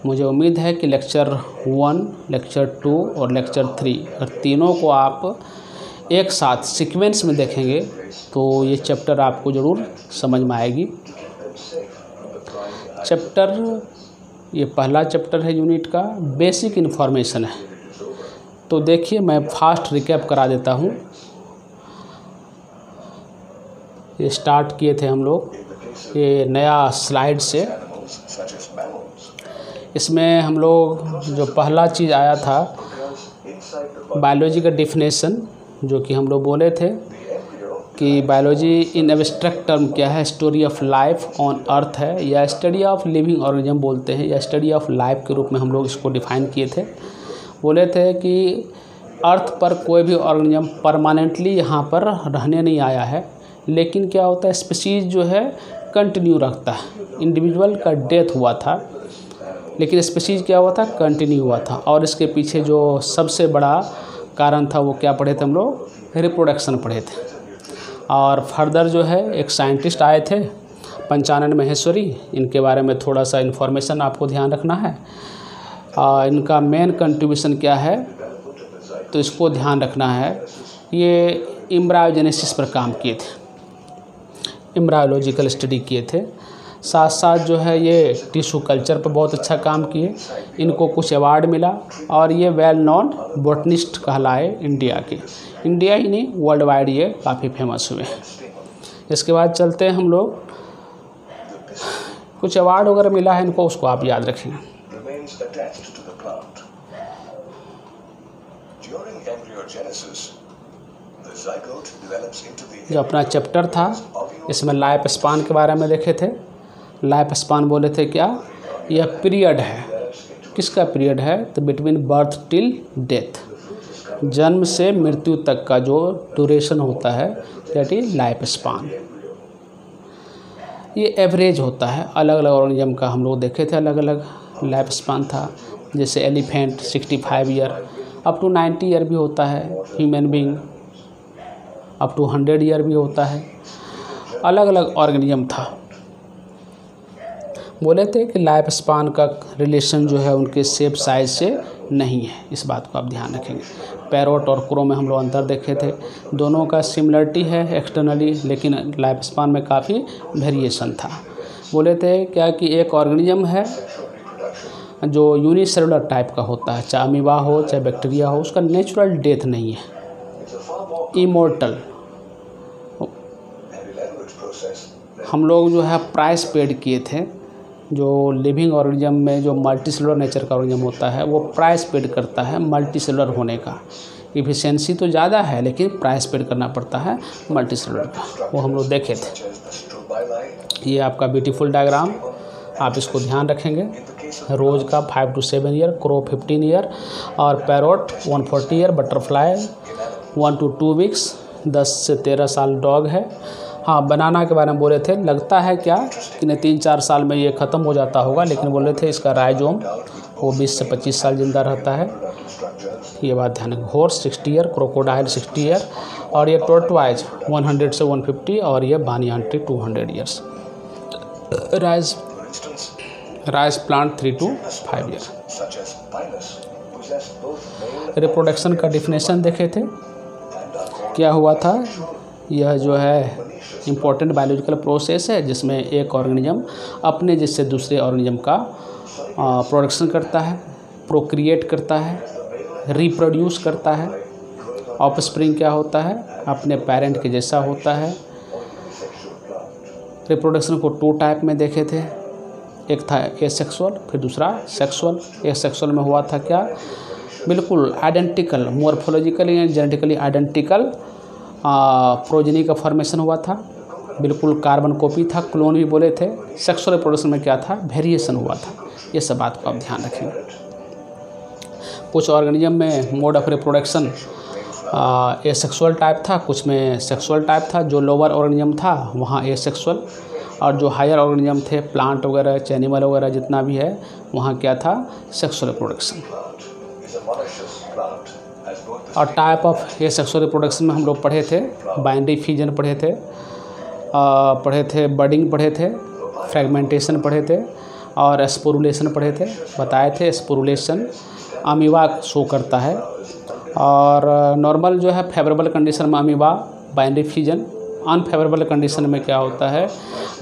मुझे उम्मीद है कि लेक्चर 1, लेक्चर 2 और लेक्चर 3 अगर तीनों को आप एक साथ सीक्वेंस में देखेंगे तो ये चैप्टर आपको ज़रूर समझ में आएगी। चैप्टर, ये पहला चैप्टर है यूनिट का, बेसिक इन्फॉर्मेशन है। तो देखिए, मैं फास्ट रिकैप करा देता हूँ। ये स्टार्ट किए थे हम लोग ये नया स्लाइड से। इसमें हम लोग जो पहला चीज़ आया था, बायोलॉजी का डिफिनेशन, जो कि हम लोग बोले थे कि बायोलॉजी इन एब्स्ट्रैक्ट टर्म क्या है, story of life on earth है, या स्टडी ऑफ लिविंग ऑर्गेनिज्म बोलते हैं, या स्टडी ऑफ लाइफ के रूप में हम लोग इसको डिफाइन किए थे। बोले थे कि अर्थ पर कोई भी ऑर्गेनिज्म परमानेंटली यहाँ पर रहने नहीं आया है, लेकिन क्या होता है, स्पीशीज़ जो है कंटिन्यू रखता है। इंडिविजुअल का डेथ हुआ था, लेकिन स्पीशीज़ क्या हुआ था, कंटिन्यू हुआ था। और इसके पीछे जो सबसे बड़ा कारण था वो क्या पढ़े थे हम लोग, रिप्रोडक्शन पढ़े थे। और फर्दर जो है एक साइंटिस्ट आए थे पंचानन महेश्वरी, इनके बारे में थोड़ा सा इन्फॉर्मेशन आपको ध्यान रखना है। इनका मेन कंट्रीब्यूशन क्या है तो इसको ध्यान रखना है। ये एम्ब्रायोजेनेसिस पर काम किए थे, एम्ब्रायोलॉजिकल स्टडी किए थे। साथ साथ जो है ये टिश्यू कल्चर पर बहुत अच्छा काम किए। इनको कुछ अवार्ड मिला और ये वेल नोन बॉटनिस्ट कहलाए इंडिया के। इंडिया ही नहीं, वर्ल्ड वाइड ये काफ़ी फेमस हुए। इसके बाद चलते हैं हम लोग, कुछ अवार्ड वगैरह मिला है इनको, उसको आप याद रखेंगे। जो अपना चैप्टर था इसमें लाइफ स्पान के बारे में देखे थे। लाइफ स्पान बोले थे क्या, यह पीरियड है, किसका पीरियड है तो बिटवीन बर्थ टिल डेथ, जन्म से मृत्यु तक का जो ड्यूरेशन होता है दैट इज लाइफ स्पान। ये एवरेज होता है, अलग अलग ऑर्गेनिज्म का हम लोग देखे थे अलग अलग लाइफ स्पान था। जैसे elephant 65 year, up to 90 year भी होता है। Human being up to 100 year भी होता है। अलग अलग ऑर्गेनिज्म था। बोले थे कि लाइफ स्पान का रिलेशन जो है उनके शेप साइज से नहीं है, इस बात को आप ध्यान रखेंगे। पैरोट और क्रो में हम लोग अंतर देखे थे, दोनों का सिमिलरिटी है एक्सटर्नली, लेकिन लाइफ स्पान में काफ़ी वेरिएशन था। बोले थे क्या कि एक ऑर्गेनिज्म है जो यूनिसेलुलर टाइप का होता है, चाहे अमीबा हो चाहे बैक्टीरिया हो, उसका नेचुरल डेथ नहीं है, इमोर्टल। हम लोग जो है प्राइस पेड किए थे, जो लिविंग ऑर्गेनिज्म में जो मल्टीसेलुलर नेचर का ऑर्गेनिज्म होता है वो प्राइस पेड करता है मल्टीसेलुलर होने का। इफिशिएंसी तो ज़्यादा है लेकिन प्राइस पेड करना पड़ता है मल्टीसेलुलर का, वो हम लोग देखे थे। ये आपका ब्यूटीफुल डायग्राम, आप इसको ध्यान रखेंगे। रोज़ का 5 to 7 ईयर, क्रो 15 ईयर और parrot 140 year, butterfly 1 to 2 weeks, 10 से 13 साल डॉग है। हाँ, बनाना के बारे में बोले थे, लगता है क्या कि 3-4 साल में ये ख़त्म हो जाता होगा, लेकिन बोले थे इसका राइजोम वो 20 से 25 साल जिंदा रहता है, ये बात ध्यान रखें। हॉर्स 60 ईयर, क्रोकोडाइल 60 ईयर और ये टोर्टवाइज 100 से 150 और ये banyan tree 200 years. Rice plant 3 to 5 year. Reproduction का डिफिनेशन देखे थे, क्या हुआ था, यह जो है इम्पोर्टेंट बायोलॉजिकल प्रोसेस है जिसमें एक ऑर्गेनिज्म अपने जैसे दूसरे ऑर्गेनिज्म का प्रोडक्शन करता है, प्रोक्रिएट करता है, रिप्रोड्यूस करता है। ऑफस्प्रिंग क्या होता है, अपने पेरेंट के जैसा होता है। रिप्रोडक्शन को 2 टाइप में देखे थे, एक था एसेक्सुअल, फिर दूसरा सेक्सुअल। एसेक्सुअल में हुआ था क्या, बिल्कुल identical, morphologically and genetically identical progeny का फॉर्मेशन हुआ था, बिल्कुल कार्बन कॉपी था, क्लोन भी बोले थे। सेक्सुअल रिप्रोडक्शन में क्या था, वेरिएशन हुआ था। ये सब बात को आप ध्यान रखेंगे। कुछ ऑर्गेनिज्म में mode of reproduction asexual type था, कुछ में सेक्सुअल टाइप था। जो लोअर ऑर्गेनिज्म था वहाँ एसेक्सुअल, और जो हायर ऑर्गेनिज्म थे प्लांट वगैरह एनिमल वगैरह जितना भी है वहाँ क्या था, सेक्सुअल रिप्रोडक्शन। और टाइप ऑफ ये सेक्सुअल रिप्रोडक्शन में हम लोग पढ़े थे, बाइनरी फ्यूजन पढ़े थे, बडिंग पढ़े थे, फ्रेगमेंटेशन पढ़े थे और स्पोरुलेशन पढ़े थे। बताए थे स्पोरुलेशन अमीबा शो करता है, और नॉर्मल जो है फेवरेबल कंडीशन में amoeba binary fusion. Unfavourable condition में क्या होता है,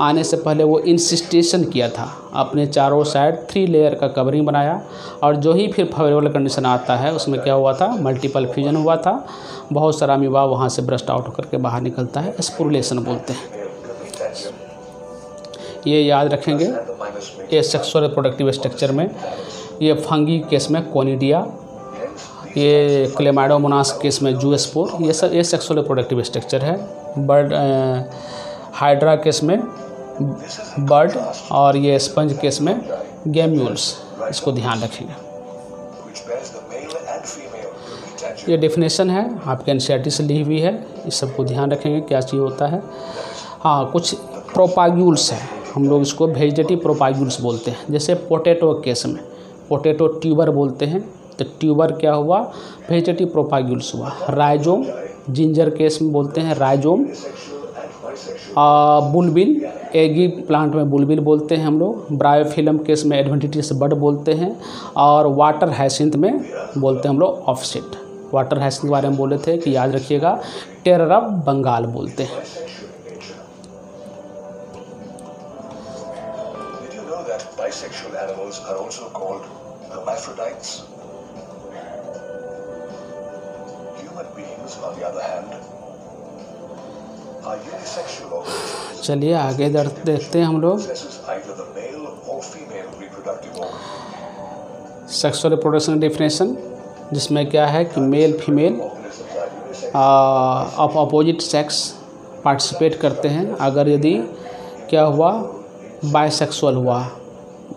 आने से पहले वो इंसिस्टेशन किया था, अपने चारों साइड 3 लेयर का कवरिंग बनाया, और जो ही फिर फेवरेबल कंडीशन आता है उसमें क्या हुआ था, मल्टीपल फ्यूजन हुआ था, बहुत सारा अमीबा वहाँ से ब्रस्ट आउट होकर के बाहर निकलता है, स्पोरुलेशन बोलते हैं। ये याद रखेंगे। ये सेक्सुअल रिप्रोडक्टिव स्ट्रक्चर में ये फंगी केस में कोनिडिया, ये क्लेमाइडोमोनास केस में जूस्पोर, ये सब ये सेक्सुअल रिप्रोडक्टिव स्ट्रक्चर है। बर्ड हाइड्रा केस में बर्ड, और ये स्पंज केस में गैम्यूल्स, इसको ध्यान रखिएगा। ये डेफिनेशन है आपके एनसीईआरटी से ली हुई है, इस सबको ध्यान रखेंगे क्या चीज़ होता है। हाँ, कुछ प्रोपाग्यूल्स हैं, हम लोग इसको वेजिटेटिव प्रोपाग्यूल्स बोलते हैं। जैसे पोटैटो केस में पोटैटो ट्यूबर बोलते हैं, तो ट्यूबर क्या हुआ, वेजिटेटिव प्रोपाग्यूल्स हुआ। राइजोम जिंजर केस में बोलते हैं राइजोम, बुलबिल, एगी प्लांट में बुलबिल बोलते हैं हम लोग, ब्रायोफिल्म केस में एडवेंटिटियस बड बोलते हैं, और वाटर हाइसिंथ में बोलते हैं हम लोग ऑफसेट। वाटर हाइसिंथ के बारे में बोले थे कि याद रखिएगा, टेरर ऑफ बंगाल बोलते हैं। Bisexual animals are also called hermaphrodites. Human beings, on the other hand, are unisexual organisms. चलिए आगे देखते हैं हम लोग। Possesses either the male or female reproductive organ. Sexual reproduction definition, जिसमें क्या है कि male female of opposite sex participate करते हैं। अगर यदि क्या हुआ, बाइसेक्सुअल हुआ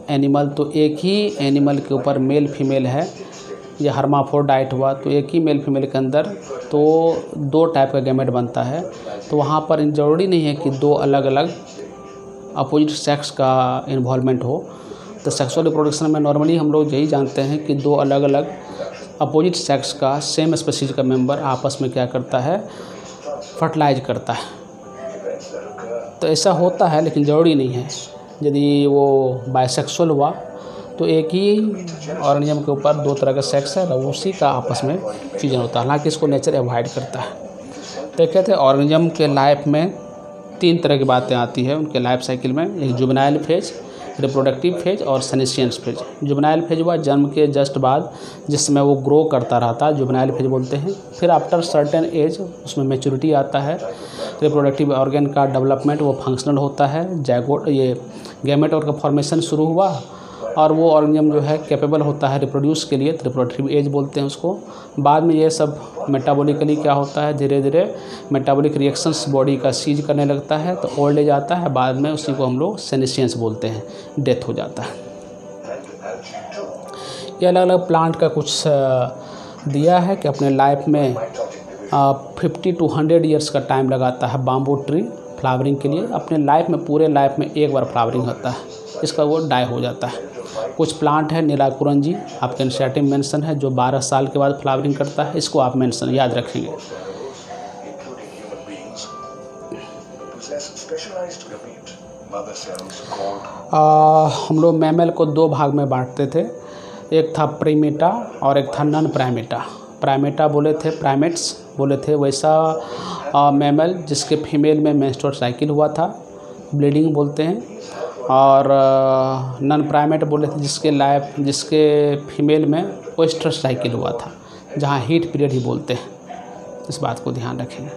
एनिमल, तो एक ही एनिमल के ऊपर मेल फीमेल है, या हर्माफ्रोडाइट हुआ तो एक ही मेल फीमेल के अंदर तो 2 टाइप का गैमेट बनता है। तो वहाँ पर ज़रूरी नहीं है कि 2 अलग अलग अपोजिट सेक्स का इन्वॉल्वमेंट हो। तो सेक्सुअल रिप्रोडक्शन में नॉर्मली हम लोग यही जानते हैं कि 2 अलग अलग अपोजिट सेक्स का सेम स्पीशीज का मेंबर आपस में क्या करता है, फर्टिलाइज करता है। तो ऐसा होता है लेकिन ज़रूरी नहीं है। यदि वो बाइसेक्सुअल हुआ तो एक ही ऑर्गेनिज्म के ऊपर 2 तरह का सेक्स है, और उसी का आपस में फ्यूजन होता है। हालांकि इसको नेचर अवॉइड करता है। तो कहते हैं ऑर्गेनिज्म के लाइफ में 3 तरह की बातें आती है उनके लाइफ साइकिल में। एक जुवेनाइल फेज, रिप्रोडक्टिव फेज और सेनेशियंस फेज। जुवेनाइल फेज हुआ जन्म के जस्ट बाद, जिसमें वो ग्रो करता रहता है, जुवेनाइल फेज बोलते हैं। फिर आफ्टर सर्टेन एज उसमें मैच्योरिटी आता है, रिप्रोडक्टिव ऑर्गन का डेवलपमेंट वो फंक्शनल होता है, जाइगोट ये गैमेट और का फॉर्मेशन शुरू हुआ, और वो ऑर्गेनिज्म जो है कैपेबल होता है रिप्रोड्यूस के लिए, तो रिप्रोडक्टिव एज बोलते हैं उसको। बाद में ये सब मेटाबॉलिकली क्या होता है, धीरे धीरे मेटाबॉलिक रिएक्शंस बॉडी का सीज करने लगता है, तो ओल्ड एज आता है। बाद में उसी को हम लोग सेनेशियंस बोलते हैं, डेथ हो जाता है। ये अलग अलग प्लांट का कुछ दिया है कि अपने लाइफ में 50 to 100 ईयर्स का टाइम लगाता है बाम्बू ट्री फ्लावरिंग के लिए। अपने लाइफ में, पूरे लाइफ में एक बार फ्लावरिंग होता है, इसका वो डाई हो जाता है। कुछ प्लांट है, नीलाकुरंजी आपके एनसीईआरटी में मेंशन है, जो 12 साल के बाद फ्लावरिंग करता है। इसको आप मेंशन याद रखेंगे। हम लोग मैमल को 2 भाग में बांटते थे। एक था प्राइमेटा और एक था नॉन प्राइमेटा। प्राइमेटा बोले थे, प्राइमेट्स बोले थे वैसा मैमल जिसके फीमेल में मेंस्ट्रुअल साइकिल हुआ था, ब्लीडिंग बोलते हैं। और नॉन प्राइमेट बोले थे जिसके फीमेल में ओएस्ट्रस साइकिल हुआ था, जहाँ हीट पीरियड ही बोलते हैं। इस बात को ध्यान रखेंगे।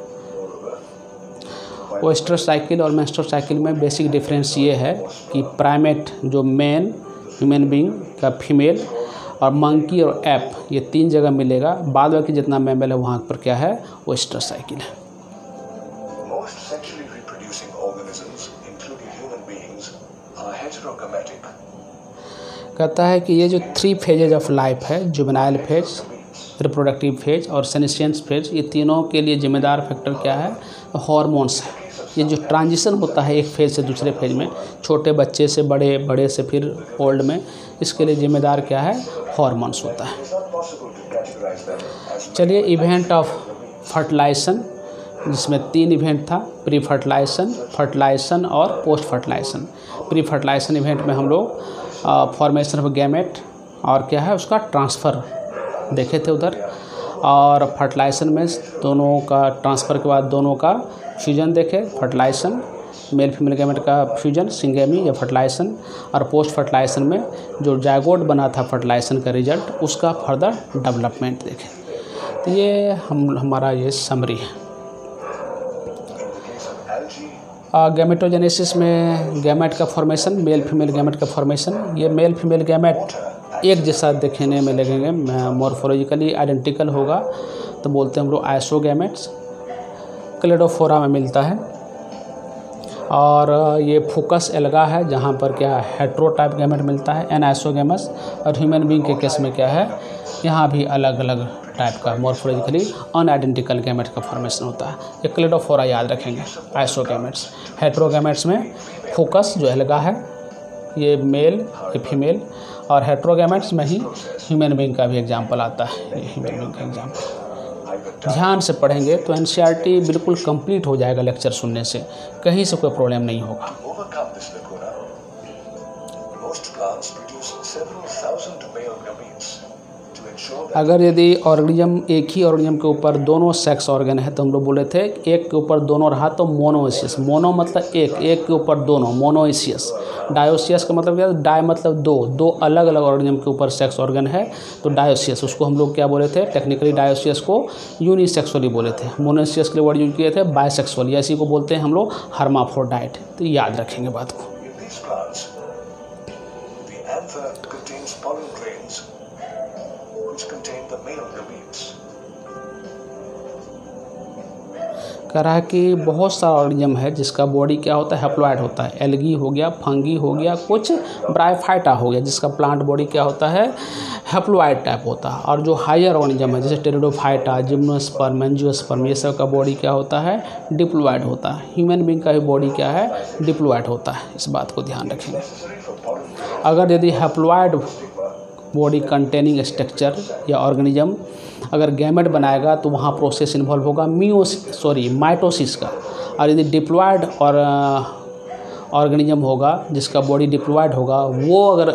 ओएस्ट्रस साइकिल और मेंस्ट्रुअल साइकिल में बेसिक डिफरेंस ये है कि प्राइमेट जो मेन ह्यूमन बीइंग का फीमेल और मंकी और एप, ये 3 जगह मिलेगा। बाद बाकी जितना मैमल है वहाँ पर क्या है, ओएस्ट्रस साइकिल है। कहता है कि ये जो 3 फेजेज ऑफ लाइफ है, जुवेनाइल फेज, रिप्रोडक्टिव फेज और सेनेशियंस फेज, ये तीनों के लिए जिम्मेदार फैक्टर क्या है, हार्मोन्स है। ये जो ट्रांजिशन होता है एक फेज से दूसरे फेज में, छोटे बच्चे से बड़े, बड़े से फिर ओल्ड में, इसके लिए जिम्मेदार क्या है, हार्मोन्स होता है। चलिए इवेंट ऑफ फर्टिलाइजेशन, जिसमें 3 इवेंट था, प्री फर्टिलाइजेशन, फर्टिलाइजेशन और post fertilisation. Pre fertilisation event में हम लोग फॉर्मेशन ऑफ गैमेट और क्या है उसका ट्रांसफ़र देखे थे उधर, और फर्टिलाइजेशन में दोनों का ट्रांसफ़र के बाद दोनों का फ्यूजन देखे, फर्टिलाइजेशन मेल फीमेल गैमेट का फ्यूजन, सिंगेमी या फर्टिलाइजेशन, और पोस्ट फर्टिलाइजेशन में जो जाइगोट बना था फर्टिलाइजेशन का रिजल्ट, उसका फर्दर डेवलपमेंट देखे। तो ये हमारा ये समरी है। गैमेटोजेनेसिस में गैमेट का फॉर्मेशन, मेल फीमेल गैमेट का फॉर्मेशन। ये मेल फीमेल गैमेट एक जैसा देखने में लगेंगे, मॉर्फोलॉजिकली आइडेंटिकल होगा, तो बोलते हैं हम लोग आइसोगैमेट्स। क्लेडोफोरा में मिलता है। और ये फोकस एल्गा है, जहाँ पर क्या हेट्रोटाइप गैमेट मिलता है, एनाइसोगैमस। और ह्यूमन बीइंग के केस में क्या है, यहाँ भी अलग अलग टाइप का मॉर्फोलॉजिकली अनआइडेंटिकल गैमेट का फॉर्मेशन होता है। ये क्लेडोफोरा याद रखेंगे, आइसोगैमेट्स। हेट्रोगैमेट्स में फोकस जो एल्गा है, ये मेल ये फीमेल, और हेट्रोगैमेट्स में ही ह्यूमन बीइंग का भी एग्जाम्पल आता है। ये ह्यूमन बीइंग का एग्जाम्पल। ध्यान से पढ़ेंगे तो एनसीईआरटी बिल्कुल कंप्लीट हो जाएगा लेक्चर सुनने से, कहीं से कोई प्रॉब्लम नहीं होगा। To overcome this lacuna, most plants produce several thousand male gametes to ensure that अगर यदि ऑर्गेनिज्म एक ही ऑर्गेनिज्म के ऊपर दोनों सेक्स ऑर्गन है, तो हम लोग बोले थे एक के ऊपर दोनों रहा तो मोनोइसियस। मोनो मतलब एक, एक के ऊपर दोनों, मोनोइसियस। डायोसियस का मतलब क्या है? डाय मतलब दो, दो अलग अलग ऑर्गेनिज्म के ऊपर सेक्स ऑर्गन है तो डायोसियस। उसको हम लोग क्या बोले थे? टेक्निकली डायोसियस को यूनिसेक्सुअली बोले थे। मोनोइसियस के लिए वर्ड यूज किए थे बायसेक्सुअल, इसी को बोलते हैं हम लोग हर्माफ्रोडाइट। तो याद रखेंगे बात को। in these plants, the anther contains pollen grains which contain the male gametes. कह रहा है कि बहुत सारा ऑर्गेनिज्म है जिसका बॉडी क्या होता है? हैप्लॉइड होता है। एल्गी हो गया, फंगी हो गया, कुछ ब्रायोफाइटा हो गया, जिसका प्लांट बॉडी क्या होता है? हैप्लॉइड टाइप होता है। और जो हायर ऑर्गेनिज्म है जैसे टेरिडोफाइटा, जिम्नोस्पर्म, एंजियोस्पर्म, ये सब का बॉडी क्या होता है? डिप्लॉइड होता है। ह्यूमन बीइंग का भी बॉडी क्या है? डिप्लॉइड होता है। इस बात को ध्यान रखेंगे। Necessary for pollen grains. अगर यदि हैप्लॉइड बॉडी कंटेनिंग स्ट्रक्चर या ऑर्गेनिज्म अगर गैमेट बनाएगा तो वहाँ प्रोसेस इन्वॉल्व होगा माइटोसिस का। और यदि डिप्लॉइड और ऑर्गेनिज्म होगा जिसका बॉडी डिप्लॉइड होगा, वो अगर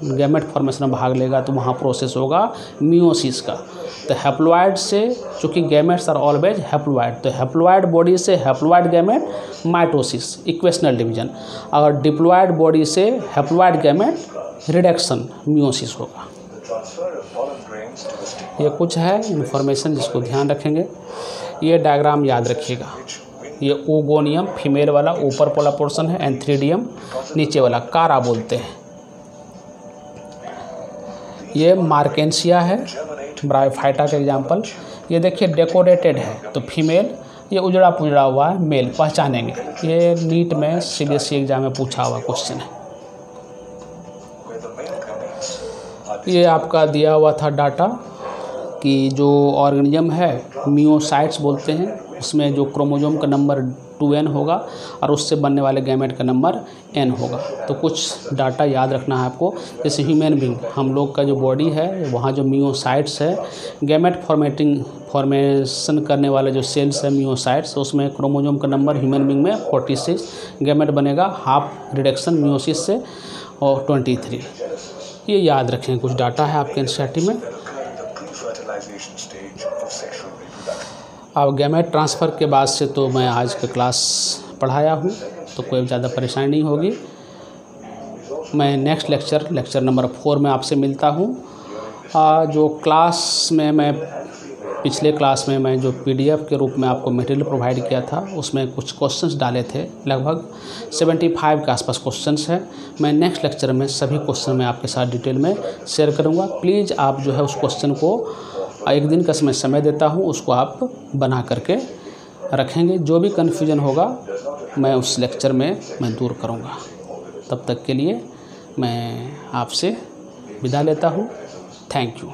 गैमेट फॉर्मेशन में भाग लेगा तो वहाँ प्रोसेस होगा मियोसिस का। तो हैप्लॉइड से, चूँकि गैमेट्स आर ऑलवेज हैप्लॉइड, तो हैप्लॉइड बॉडी से haploid gamete mitosis, equational division. अगर डिप्लॉइड बॉडी से हैप्लॉइड गैमेट रिडक्शन, मियोसिस होगा। The transfer of pollen grains to the stigma, ये कुछ है इन्फॉर्मेशन जिसको ध्यान रखेंगे। ये डायग्राम याद रखिएगा। which wing ये ओगोनियम फीमेल वाला ऊपर वाला पोर्शन है, एंथ्रीडियम नीचे वाला, कारा बोलते हैं। ये मार्केंसिया है, germinate ब्रायोफाइटा का एग्जाम्पल। ये देखिए डेकोरेटेड है तो फीमेल, ये उजड़ा पुजड़ा हुआ है मेल, पहचानेंगे। ये नीट में सीबीएसई एग्जाम में पूछा हुआ क्वेश्चन है। where the male gametes are ये आपका दिया हुआ था डाटा कि जो ऑर्गेनिज्म है मियोसाइट्स बोलते हैं, उसमें जो क्रोमोसोम का नंबर 2n होगा और उससे बनने वाले गैमेट का नंबर n होगा। तो कुछ डाटा याद रखना है आपको। जैसे ह्यूमन बीइंग, हम लोग का जो बॉडी है वहाँ जो मियोसाइट्स है, गैमेट फॉर्मेशन करने वाले जो सेल्स है मियोसाइट्स, उसमें क्रोमोसोम का नंबर ह्यूमन बीइंग में 46, गैमेट बनेगा हाफ रिडक्शन मियोसिस से और 23। ये याद रखें, कुछ डाटा है आपके एनसीईआरटी में। occur in the pre-fertilization stage of sexual reproduction. अब गैमेट ट्रांसफ़र के बाद से तो मैं आज का क्लास पढ़ाया हूँ, तो कोई ज़्यादा परेशानी नहीं होगी। मैं नेक्स्ट लेक्चर नंबर 4 में आपसे मिलता हूँ। जो क्लास में मैं पिछले क्लास में मैं जो पीडीएफ के रूप में आपको मटेरियल प्रोवाइड किया था, उसमें कुछ क्वेश्चंस डाले थे, लगभग 75 के आसपास क्वेश्चंस है। मैं नेक्स्ट लेक्चर में सभी क्वेश्चन मैं आपके साथ डिटेल में शेयर करूंगा। प्लीज़ आप जो है उस क्वेश्चन को एक दिन का समय देता हूं, उसको आप बना करके रखेंगे। जो भी कन्फ्यूजन होगा मैं उस लेक्चर में मैं दूर करूंगा। तब तक के लिए मैं आपसे विदा लेता हूं। Thank you.